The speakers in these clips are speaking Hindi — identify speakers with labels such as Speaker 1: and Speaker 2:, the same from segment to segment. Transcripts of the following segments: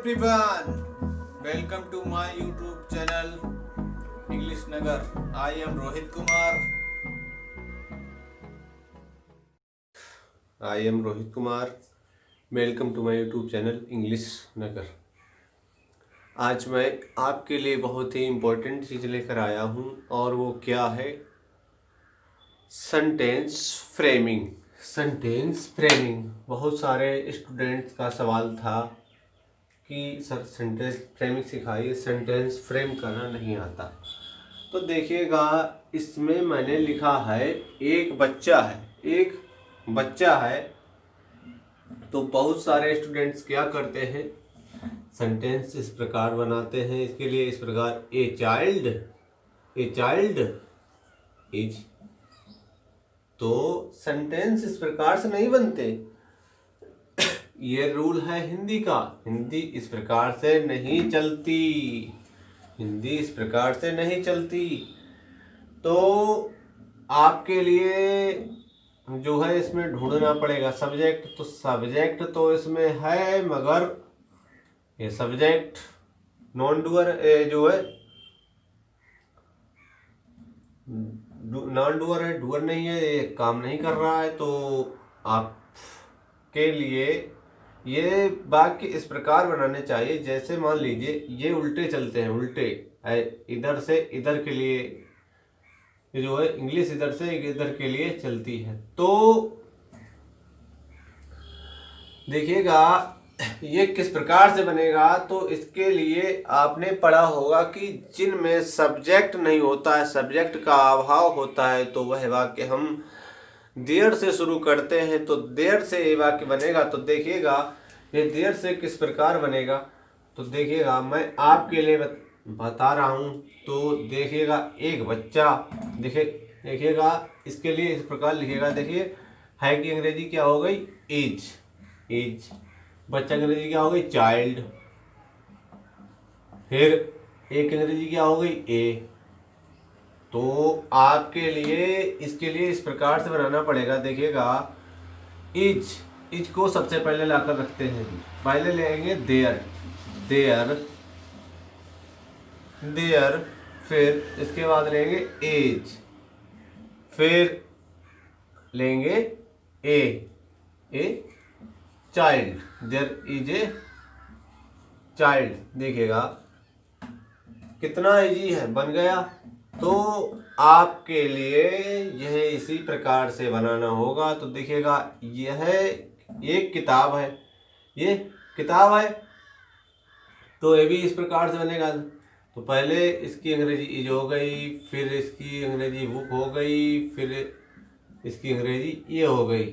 Speaker 1: everyone, welcome to my YouTube channel English Nagar. I am Rohit Kumar.
Speaker 2: I am Rohit Kumar. Welcome to my YouTube channel English Nagar. आज मैं आपके लिए बहुत ही इम्पोर्टेंट चीज़ लेकर आया हूँ और वो क्या है, सेंटेंस फ्रेमिंग। सेंटेंस फ्रेमिंग बहुत सारे स्टूडेंट्स का सवाल था कि सर सेंटेंस फ्रेमिंग सिखाइए, सेंटेंस फ्रेम करना नहीं आता। तो देखिएगा, इसमें मैंने लिखा है एक बच्चा है। तो बहुत सारे स्टूडेंट्स क्या करते हैं, सेंटेंस इस प्रकार बनाते हैं। इसके लिए इस प्रकार ए चाइल्ड इज, तो सेंटेंस इस प्रकार से नहीं बनते। ये रूल है हिंदी का, हिंदी इस प्रकार से नहीं चलती। तो आपके लिए जो है इसमें ढूंढना पड़ेगा सब्जेक्ट तो इसमें है, मगर ये सब्जेक्ट नॉन डूअर जो है नॉन डूअर है, डूअर नहीं है, ये काम नहीं कर रहा है। तो आपके लिए ये वाक्य इस प्रकार बनाने चाहिए, जैसे मान लीजिए ये उल्टे चलते हैं, इधर से इधर के लिए, ये जो है इंग्लिश इधर से इधर के लिए चलती है। तो देखिएगा ये किस प्रकार से बनेगा। तो इसके लिए आपने पढ़ा होगा कि जिनमें सब्जेक्ट नहीं होता है, सब्जेक्ट का अभाव होता है, तो वह वाक्य हम देयर से शुरू करते हैं। तो देयर से ये वाक्य बनेगा। तो देखिएगा ये देयर से किस प्रकार बनेगा। तो देखिएगा मैं आपके लिए बता रहा हूँ। तो देखिएगा एक बच्चा, देखिएगा इसके लिए इस प्रकार लिखिएगा। देखिए है कि अंग्रेजी क्या हो गई, इज, बच्चा की अंग्रेजी क्या हो गई, चाइल्ड। फिर एक अंग्रेजी क्या हो गई, ए। तो आपके लिए इसके लिए इस प्रकार से बनाना पड़ेगा। देखिएगा इज को सबसे पहले लाकर रखते हैं, पहले लेंगे देयर, फिर इसके बाद लेंगे एज, फिर लेंगे a child, there is a child. देखिएगा कितना इजी है, बन गया। तो आपके लिए यह इसी प्रकार से बनाना होगा। तो देखिएगा यह एक किताब है, ये किताब है, तो ये भी इस प्रकार से बनेगा। तो पहले इसकी अंग्रेजी इज हो गई, फिर इसकी अंग्रेजी बुक हो गई, फिर इसकी अंग्रेजी ये हो गई।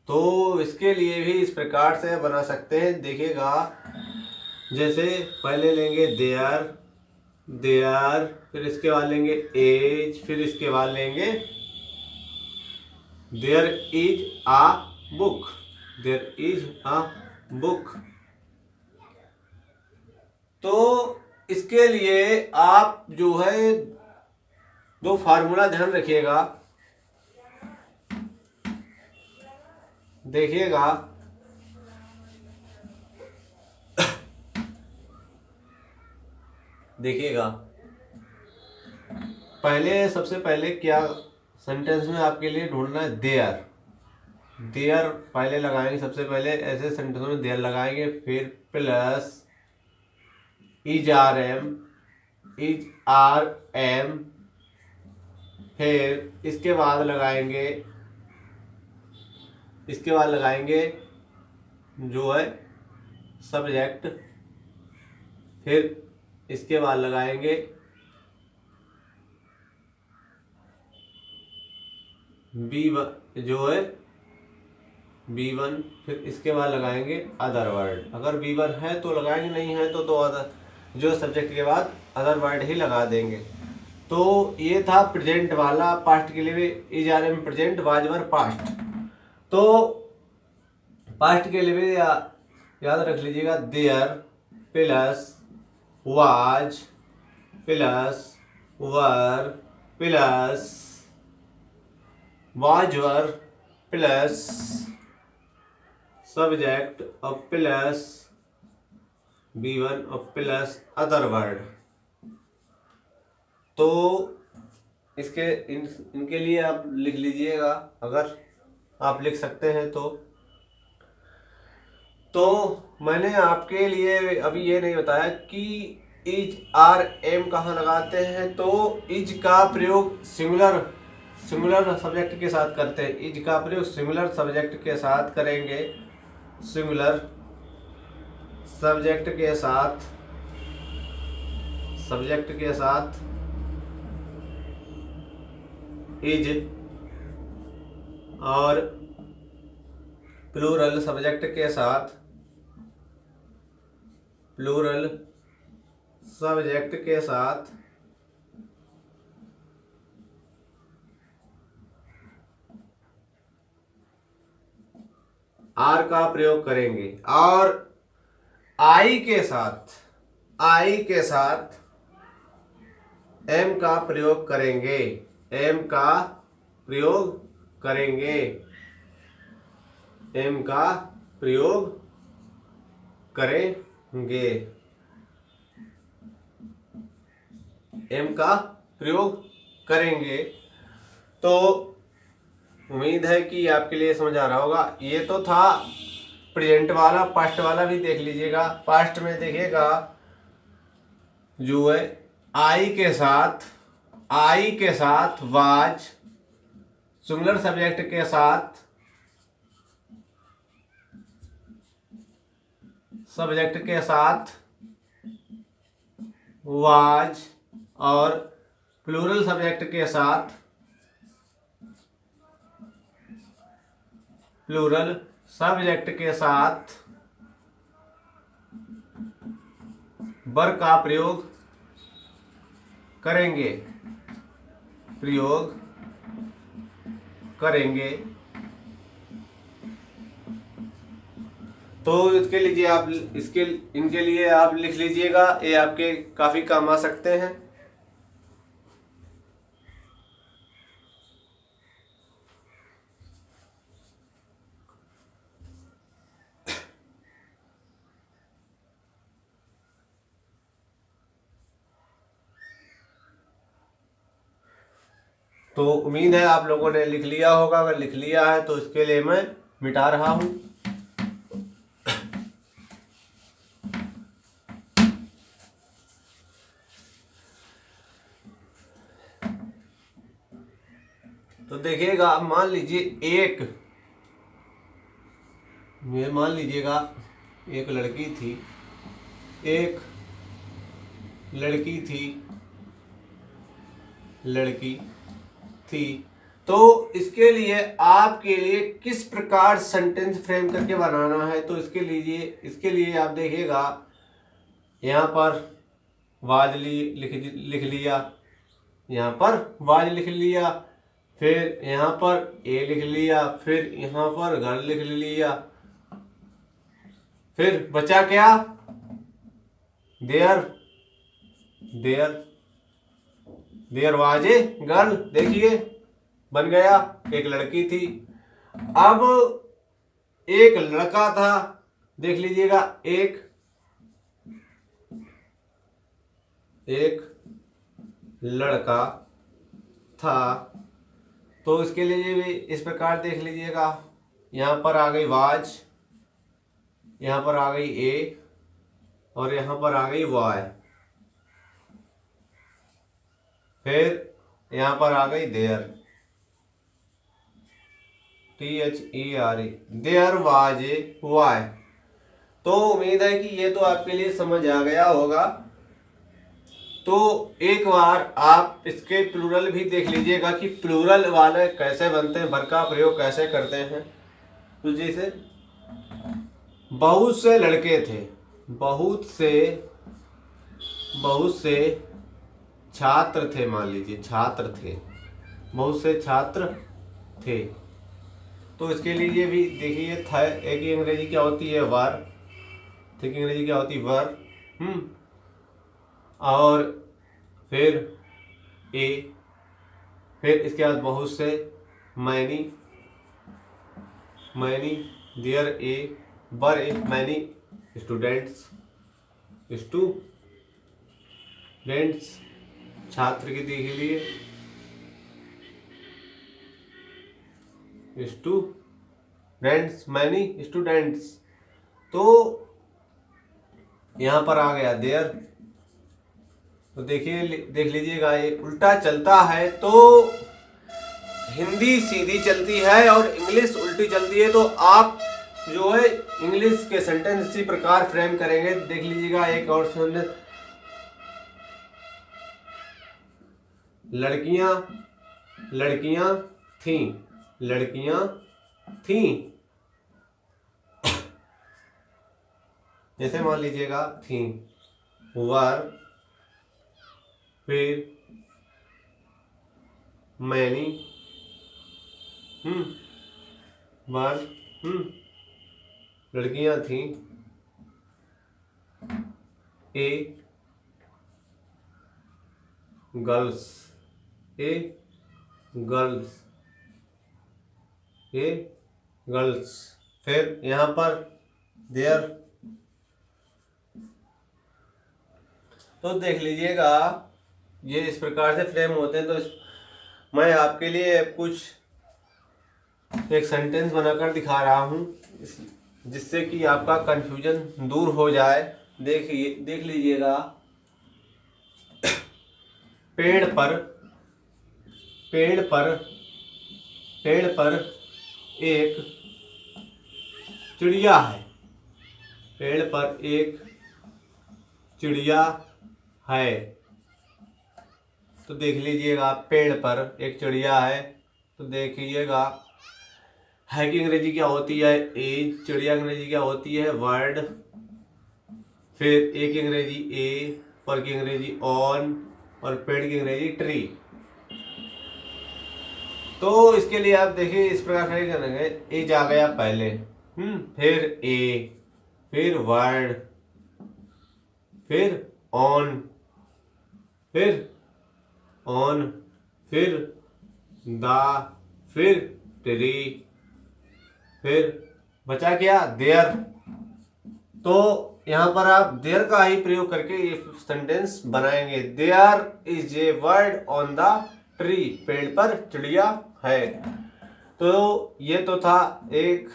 Speaker 2: तो इसके लिए भी इस प्रकार से बना सकते हैं। देखिएगा जैसे पहले लेंगे देयर, फिर इसके बाद लेंगे एज, फिर इसके बाद लेंगे देयर इज अ बुक। तो इसके लिए आप जो है दो फार्मूला ध्यान रखिएगा। देखिएगा सबसे पहले क्या सेंटेंस में आपके लिए ढूंढना है, देयर पहले लगाएंगे। सबसे पहले ऐसे सेंटेंस में देयर लगाएंगे, फिर प्लस इज आर एम, फिर इसके बाद लगाएंगे जो है सब्जेक्ट, फिर इसके बाद लगाएंगे जो है B1, फिर इसके बाद लगाएंगे अदर वर्ड। अगर B1 है तो लगाएंगे, नहीं है तो अदर, जो सब्जेक्ट के बाद अदर वर्ड ही लगा देंगे। तो ये था प्रेजेंट वाला। पास्ट के लिए भी is are am present, was were past. तो पास्ट के लिए भी याद रख लीजिएगा, there plus was plus were plus was were plus subject और प्लस B1 और प्लस अदर वर्ड। तो इसके इनके लिए आप लिख लीजिएगा, अगर आप लिख सकते हैं तो मैंने आपके लिए अभी ये नहीं बताया कि इज आर एम कहाँ लगाते हैं। तो इज का प्रयोग सिंगुलर सब्जेक्ट के साथ करते हैं। इज का प्रयोग सिंगुलर सब्जेक्ट के साथ करेंगे, सिंगुलर सब्जेक्ट के साथ इज, और प्लूरल सब्जेक्ट के साथ आर का प्रयोग करेंगे, और आई के साथ एम का प्रयोग करेंगे, एम का प्रयोग करेंगे। तो उम्मीद है कि आपके लिए समझ आ रहा होगा। ये तो था प्रेजेंट वाला, पास्ट वाला भी देख लीजिएगा। पास्ट में देखिएगा जो है आई के साथ वाज, सिंगुलर सब्जेक्ट के साथ वाज, और प्लूरल सब्जेक्ट के साथ वर का प्रयोग करेंगे। तो इनके लिए आप लिख लीजिएगा, ये आपके काफी काम आ सकते हैं। तो उम्मीद है आप लोगों ने लिख लिया होगा। अगर लिख लिया है तो इसके लिए मैं मिटा रहा हूं। तो देखिएगा, मान लीजिएगा एक लड़की थी। तो इसके लिए आपके लिए किस प्रकार सेंटेंस फ्रेम करके बनाना है, तो इसके लिए आप देखिएगा, यहाँ पर वाज लिख लिया, यहाँ पर वाज लिख लिया, फिर यहाँ पर ए लिख लिया, फिर यहाँ पर घर लिख लिया, फिर बचा क्या, देयर वाज ए गर्ल। देखिए बन गया, एक लड़की थी। अब एक लड़का था, देख लीजिएगा, एक लड़का था। तो इसके लिए भी इस प्रकार देख लीजिएगा, यहाँ पर आ गई वाज, यहाँ पर आ गई ए, और यहाँ पर आ गई वाई, फिर यहाँ पर आ गई there, THERE, there was a Y. तो उम्मीद है कि ये तो आपके लिए समझ आ गया होगा। तो एक बार आप इसके प्लूरल भी देख लीजिएगा कि प्लूरल वाले कैसे बनते हैं, भर का प्रयोग कैसे करते हैं। तो जैसे बहुत से लड़के थे, बहुत से छात्र थे, मान लीजिए छात्र थे, बहुत से छात्र थे। तो इसके लिए भी देखिए था, एक ही अंग्रेजी क्या होती है, वर, ठीक, अंग्रेजी क्या होती है, वर, और फिर ए, फिर इसके बाद बहुत से, many, there a, were a, many students, students छात्र की देख लिए, स्टूडेंट्स मैनी स्टूडेंट्स। तो यहां पर आ गया देयर। तो देखिए, देख लीजिएगा, ये उल्टा चलता है तो हिंदी सीधी चलती है और इंग्लिश उल्टी चलती है। तो आप जो है इंग्लिश के सेंटेंस इसी प्रकार फ्रेम करेंगे। देख लीजिएगा एक और सेंटेंस, लड़कियां लड़कियां थीं, लड़कियां थीं। जैसे मान लीजिएगा थीं, वर, फिर मैनी, वर, लड़कियां थीं, ए गर्ल्स, ए गर्ल्स, ए गर्ल्स। फिर यहाँ पर देयर। तो देख लीजिएगा ये इस प्रकार से फ्रेम होते हैं। तो मैं आपके लिए कुछ एक सेंटेंस बनाकर दिखा रहा हूँ जिससे कि आपका कंफ्यूजन दूर हो जाए। देख लीजिएगा, पेड़ पर पेड़ पर पेड़ पर एक चिड़िया है, पेड़ पर एक चिड़िया है। तो देख लीजिएगा, पेड़ पर एक चिड़िया है। तो देखिएगा, है की अंग्रेजी क्या होती है, ए। चिड़िया अंग्रेजी क्या होती है, वर्ड। फिर ए की अंग्रेजी ए, पर की अंग्रेजी ऑन, और पेड़ की अंग्रेजी ट्री। तो इसके लिए आप देखिए इस प्रकार से करेंगे, ए जा गया पहले, फिर ए, फिर वर्ड, फिर ऑन, फिर ऑन, फिर दा, फिर ट्री, फिर बचा क्या, देयर। तो यहाँ पर आप देयर का ही प्रयोग करके ये सेंटेंस बनाएंगे। There is a bird on the tree, पेड़ पर चिड़िया है। तो ये तो था एक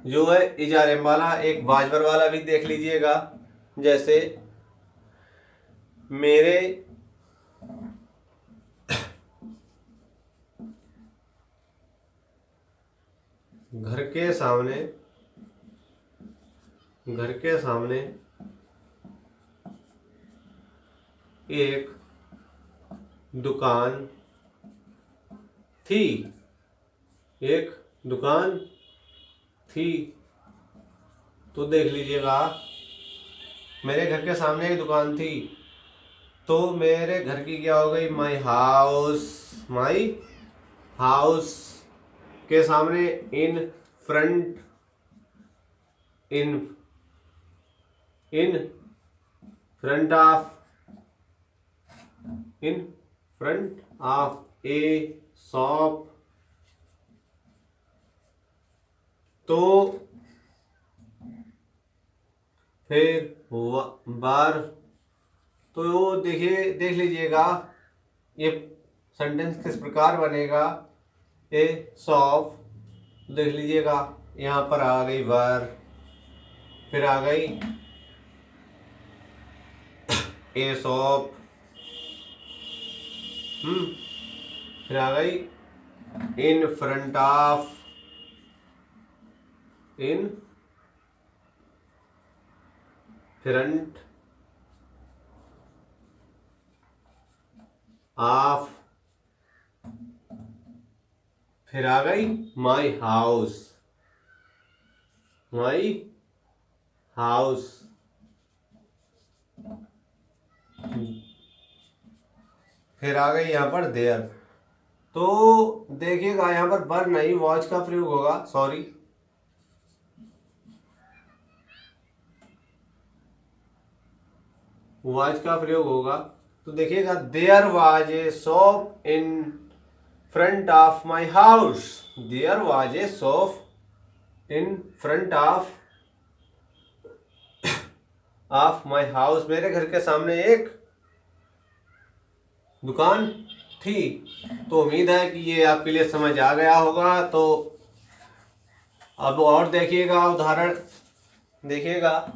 Speaker 2: जो है इजारे वाला। एक बाजवर वाला भी देख लीजिएगा, जैसे मेरे घर के सामने एक दुकान थी, एक दुकान थी। तो देख लीजिएगा, मेरे घर के सामने एक दुकान थी। तो मेरे घर की क्या हो गई, माई हाउस के सामने इन फ्रंट ऑफ ए शॉप। तो फिर बार। तो देखिए, देख लीजिएगा ये सेंटेंस किस प्रकार बनेगा। ए शॉप, देख लीजिएगा यहाँ पर आ गई वर, फिर आ गई ए शॉप, फिर आ गई इन फ्रंट ऑफ फिर आ गई माई हाउस, फिर आ गई यहाँ पर देयर। तो देखिएगा यहाँ पर वर नहीं, वॉच का प्रयोग होगा, सॉरी। वॉच का प्रयोग होगा। तो देखिएगा, there was a shop in front of my house, there was a shop in front of of my house, मेरे घर के सामने एक दुकान थी। तो उम्मीद है कि ये आपके लिए समझ आ गया होगा। तो अब और देखिएगा, उदाहरण देखिएगा।